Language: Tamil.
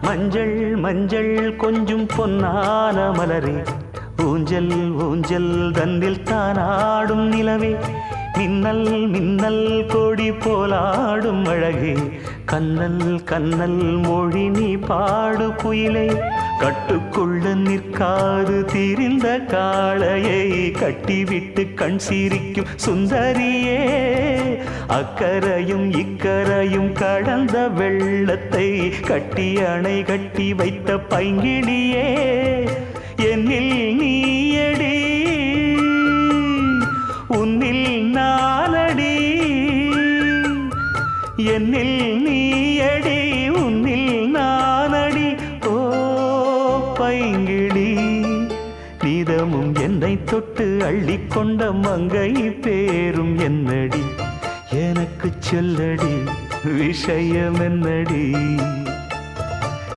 மஞ்சள் மஞ்சள் கொஞ்சம் பொன்னான மலரே, ஊஞ்சல் ஊஞ்சல் தன்னில் தானாடும் நிலவே, மின்னல் மின்னல் கொடி போலாடும் அழகே, கண்ணல் கண்ணல் மொழி நீ பாடு குயிலே, கட்டுக்குள்ள நிற்காது திரிந்த காளையை கட்டிவிட்டு கண் சிரிக்கும் சுந்தரியே, அக்கரையும் இக்கரையும் கடந்த வெள்ளத்தை கட்டி அணை கட்டி வைத்த பைங்கிளியே, என்னில் நீயடி உன்னில் நானடி, என்னில் நீயடி உன்னில் நானடி. ஓ பைங்கிளி, நீதமும் என்னை தொட்டு அள்ளிக்கொண்ட மங்கை பேரும் என்னடி, எனக்கு சொல்லடி விஷயம் என்னடி.